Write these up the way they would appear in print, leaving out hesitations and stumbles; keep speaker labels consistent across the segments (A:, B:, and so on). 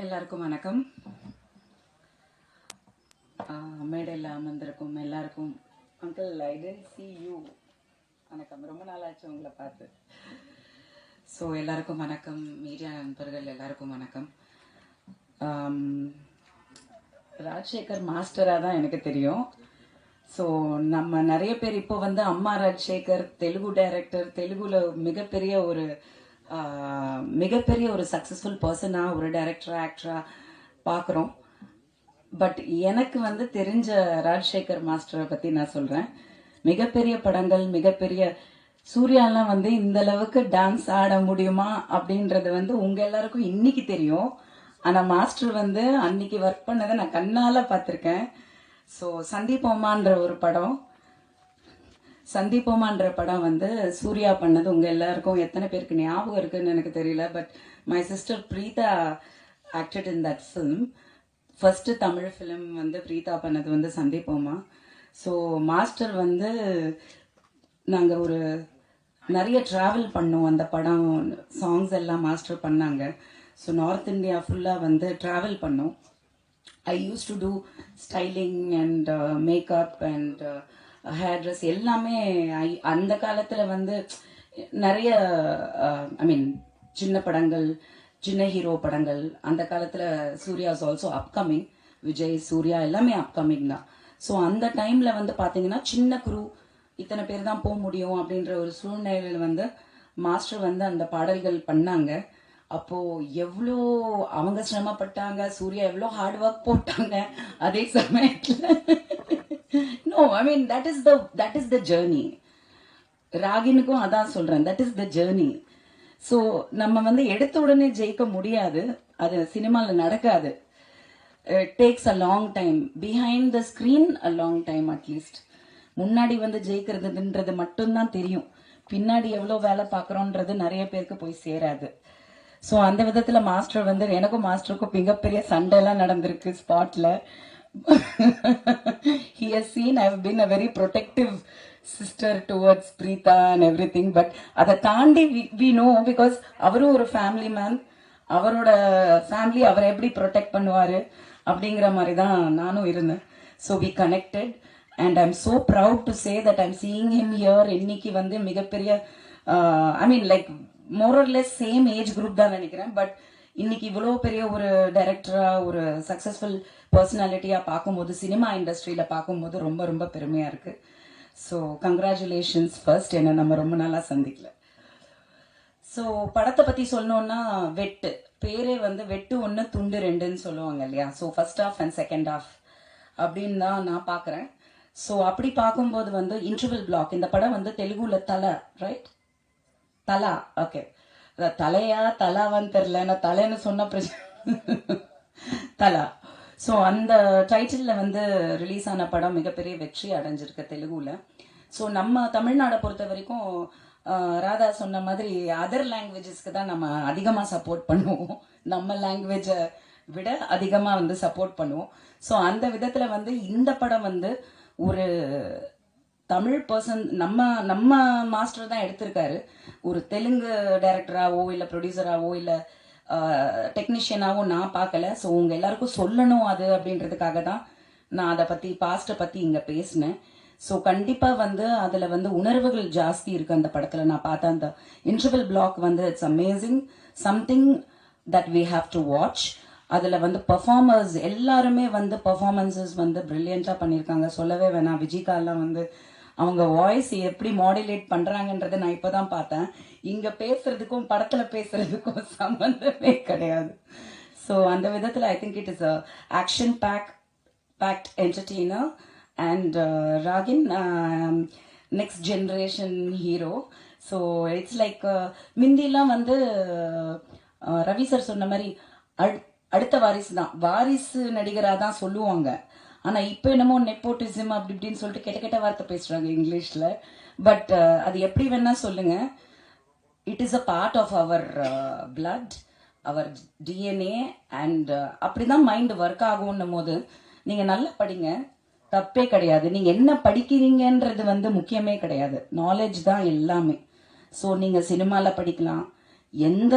A: எல்லாருக்கும் வணக்கம். மேடையில் அமர்ந்திருக்கும் எல்லாருக்கும் uncle, I tend see you. வணக்கம், ரொம்ப நாளாச்சு உங்களை பார்த்து. ஸோ எல்லாருக்கும் வணக்கம், மீடியா நண்பர்கள் எல்லாருக்கும் வணக்கம். ராஜசேகர் மாஸ்டராக தான் எனக்கு தெரியும். ஸோ நம்ம நிறைய பேர் இப்போ வந்து அம்மா ராஜசேகர் தெலுங்கு டைரக்டர், தெலுங்குல மிகப்பெரிய ஒரு சக்ஸஸ்ஃபுல் பர்சனாக ஒரு டைரக்டரா ஆக்டரா பார்க்குறோம். பட் எனக்கு வந்து தெரிஞ்ச ராஜசேகர் மாஸ்டரை பற்றி நான் சொல்கிறேன். மிகப்பெரிய படங்கள், மிகப்பெரிய சூர்யாலாம் வந்து இந்த அளவுக்கு டான்ஸ் ஆட முடியுமா அப்படின்றது வந்து உங்கள் எல்லாருக்கும் இன்னைக்கு தெரியும். ஆனால் மாஸ்டர் வந்து அன்னைக்கு ஒர்க் பண்ணதை நான் கண்ணால் பார்த்துருக்கேன். ஸோ சந்தீபோமான்ற படம் வந்து சூர்யா பண்ணது உங்கள் எல்லாருக்கும் எத்தனை பேருக்கு ஞாபகம் இருக்குன்னு எனக்கு தெரியல. But my sister Preetha acted in that film. First Tamil film வந்து பிரீதா பண்ணது வந்து சந்தீபோமா. ஸோ மாஸ்டர் வந்து நாங்கள் நிறைய ட்ராவல் பண்ணோம். அந்த படம் சாங்ஸ் எல்லாம் மாஸ்டர் பண்ணாங்க. ஸோ நார்த் இந்தியா ஃபுல்லாக வந்து ட்ராவல் பண்ணோம். I used to do styling and makeup and hair dress எல்லாமே. அந்த காலத்தில் வந்து நிறைய சின்ன படங்கள், சின்ன ஹீரோ படங்கள் அந்த காலத்தில் Suriya is also upcoming. Vijay, Suriya எல்லாமே அப்கமிங் தான். ஸோ அந்த டைமில் வந்து பார்த்தீங்கன்னா சின்ன குரு, இத்தனை பேர் தான் போக முடியும் அப்படின்ற ஒரு சூழ்நிலையில் வந்து மாஸ்டர் வந்து அந்த பாடல்கள் பண்ணாங்க. அப்போது எவ்வளோ அவங்க சிரமப்பட்டாங்க, சூர்யா எவ்வளோ ஹார்ட் ஒர்க் போட்டாங்க. அதே சமயத்தில் that is the journey. ராகினுக்கும் அதான் சொல்கிறேன், that is the journey. So நம்ம வந்து எடுத்த உடனே ஜெயிக்க முடியாது, அது சினிமாவில் நடக்காது. It takes a long time, behind the screen a long time at least. முன்னாடி வந்து ஜெயிக்கிறதுன்றது மட்டும்தான் தெரியும், பின்னாடி எவ்வளோ வேலை பார்க்குறோன்றது நிறைய பேருக்கு போய் சேராது. ஸோ அந்த விதத்தில் மாஸ்டர் வந்து எனக்கும் மாஸ்டருக்கும் மிகப்பெரிய சண்டைலாம் நடந்திருக்கு ஸ்பாட்டில். He has seen I've been a very protective sister towards Preetha and everything. But அதை தாண்டி we know, because அவரும் ஒரு ஃபேமிலி மேன், அவரோட ஃபேமிலி அவரை எப்படி ப்ரொடெக்ட் பண்ணுவார் அப்படிங்கிற மாதிரி தான் நானும் இருந்தேன். So we connected and I'm so proud to say that I'm seeing him here. இன்னைக்கு வந்து மிகப்பெரிய like more or less same age group தான் நினைக்கிறேன். பட் இன்னைக்கு இவ்வளோ பெரிய ஒரு டைரக்டரா, ஒரு சக்ஸஸ்ஃபுல் பர்சனாலிட்டியா பார்க்கும்போது, சினிமா இண்டஸ்ட்ரியில பார்க்கும்போது ரொம்ப ரொம்ப பெருமையா இருக்கு. ஸோ கங்க்ராச்சுலேஷன்ஸ் ஃபர்ஸ்ட், என்ன நம்ம ரொம்ப நாளா சந்திக்கல. ஸோ படத்தை பத்தி சொல்லணும்னா, வெட்டு பேரே வந்து வெட்டு 1 துண்டு 2ன்னு சொல்லுவாங்க இல்லையா. So first half and second half அப்படின்னு தான் நான் பார்க்குறேன். ஸோ அப்படி பார்க்கும்போது வந்து இன்டர்வல் பிளாக், இந்த படம் வந்து தெலுங்குல தலை, ரைட்? தலா, ஓகே. தலையா தலாவான்னு தெரியல, நான் தலைன்னு சொன்ன பிரச்சனை தலா. ஸோ அந்த டைட்டிலில் வந்து ரிலீஸ் ஆன படம் மிகப்பெரிய வெற்றி அடைஞ்சிருக்கு தெலுங்குல. ஸோ நம்ம தமிழ்நாடை பொறுத்த வரைக்கும் ராதா சொன்ன மாதிரி அதர் லாங்குவேஜஸ்க்கு தான் நம்ம அதிகமாக சப்போர்ட் பண்ணுவோம், நம்ம லாங்குவேஜை விட அதிகமாக வந்து சப்போர்ட் பண்ணுவோம். ஸோ அந்த விதத்தில் வந்து இந்த படம் வந்து ஒரு தமிழ் பர்சன், நம்ம மாஸ்டர் தான் எடுத்திருக்காரு. ஒரு தெலுங்கு டைரக்டராகவோ இல்லை ப்ரொடியூசராகவோ இல்லை டெக்னீஷியனாகவோ நான் பார்க்கல. ஸோ உங்கள் எல்லாருக்கும் சொல்லணும் அது அப்படின்றதுக்காக தான் நான் அதை பற்றி, பாஸ்ட்டை பற்றி இங்கே பேசினேன். ஸோ கண்டிப்பாக வந்து அதில் வந்து உணர்வுகள் ஜாஸ்தி இருக்குது அந்த படத்தில். நான் பார்த்தேன் அந்த இன்டர்வல் பிளாக் வந்து it's amazing, something that we have to watch. அதில் வந்து பர்ஃபார்மர்ஸ் எல்லாருமே வந்து பர்ஃபார்மன்ஸஸ் வந்து ப்ரில்லியண்ட்டாக பண்ணியிருக்காங்க. சொல்லவே வேணாம், விஜிகாலாம் வந்து அவங்க வாய்ஸ் எப்படி மாடுலேட் பண்ணுறாங்கன்றதை நான் இப்போ தான் பார்த்தேன். இங்கே பேசுறதுக்கும் படத்தில் பேசுறதுக்கும் சம்மந்தமே கிடையாது. ஸோ அந்த விதத்தில் I think it is a action packed entertainer. And ராகின் next generation hero. So it's like மிந்திலாம் வந்து ரவி சார் சொன்ன மாதிரி அடுத்த வாரிசு தான், வாரிசு நடிகராக தான் சொல்லுவாங்க. ஆனால் இப்போ என்னமோ நெப்போட்டிசம் அப்படி இப்படின்னு சொல்லிட்டு கெட்ட வார்த்தை பேசுகிறாங்க இங்கிலீஷில். பட் அது எப்படி வேணா சொல்லுங்க, it is a part of our blood, our DNA. And அப்படி தான் மைண்டு ஒர்க் ஆகும்னும் போது நீங்கள் நல்லா படிங்க, தப்பே கிடையாது. நீங்கள் என்ன படிக்கிறீங்கன்றது வந்து முக்கியமே கிடையாது, நாலேஜ் தான் எல்லாமே. ஸோ நீங்கள் சினிமாவில் படிக்கலாம், எந்த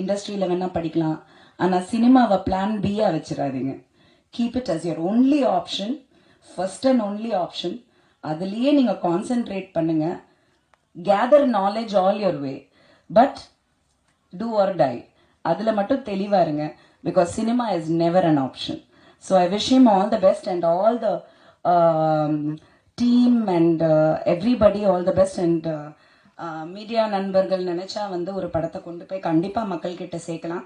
A: இண்டஸ்ட்ரியில் வேணால் படிக்கலாம், ஆனா சினிமாவை பிளான் பியா வச்சிடாதீங்க. Keep it as your only option, first and only option. அதுலயே நீங்க கான்சென்ட்ரேட் பண்ணுங்க. Gather knowledge all your way, but do or die. அதுல மட்டும் தெளிவா இருங்க. Because cinema is never an option. So I wish him all the best and all the team and everybody all the best. And media நண்பர்கள் நினைச்சா வந்து ஒரு படத்தை கொண்டு போய் கண்டிப்பா மக்கள் கிட்ட சேர்க்கலாம்.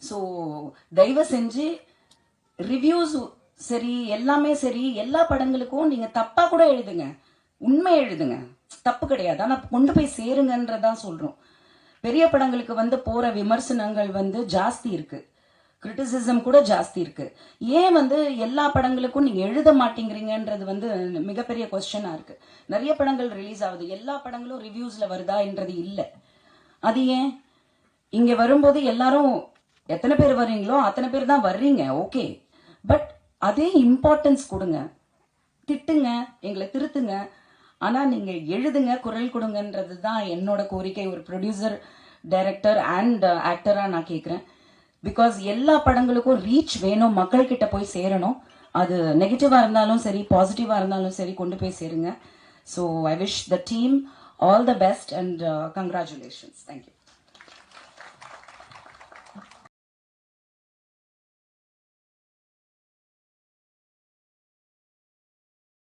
A: ஸோ தயவு செஞ்சு ரிவ்யூஸ் சரி, எல்லாமே சரி, எல்லா படங்களுக்கும் நீங்க தப்பா கூட எழுதுங்க, உண்மை எழுதுங்க, தப்பு கிடையாது. ஆனா கொண்டு போய் சேருங்கன்றதான் சொல்றோம். பெரிய படங்களுக்கு வந்து போற விமர்சனங்கள் வந்து ஜாஸ்தி இருக்கு, கிரிட்டிசிசம் கூட ஜாஸ்தி இருக்கு. ஏன் வந்து எல்லா படங்களுக்கும் நீங்க எழுத மாட்டேங்கிறீங்கன்றது வந்து மிகப்பெரிய கொஸ்டினா இருக்கு. நிறைய படங்கள் ரிலீஸ் ஆகுது, எல்லா படங்களும் ரிவ்யூஸ்ல வருதா என்றது இல்ல. அது ஏன்? இங்க வரும்போது எல்லாரும் எத்தனை பேர் வர்றீங்களோ அத்தனை பேர் தான் வர்றீங்க, ஓகே. பட் அதே இம்பார்ட்டன்ஸ் கொடுங்க, திட்டுங்க, எங்களை திருத்துங்க, ஆனா நீங்க எழுதுங்க, குரல் கொடுங்கன்றது தான் என்னோட கோரிக்கை. ஒரு ப்ரொடியூசர், டைரக்டர் அண்ட் ஆக்டரா நான் கேட்கிறேன். பிகாஸ் எல்லா படங்களுக்கும் ரீச் வேணும், மக்கள் கிட்ட போய் சேரணும். அது நெகட்டிவா இருந்தாலும் சரி, பாசிட்டிவா இருந்தாலும் சரி, கொண்டு போய் சேருங்க. So I wish the team all the best and congratulations. Thank you.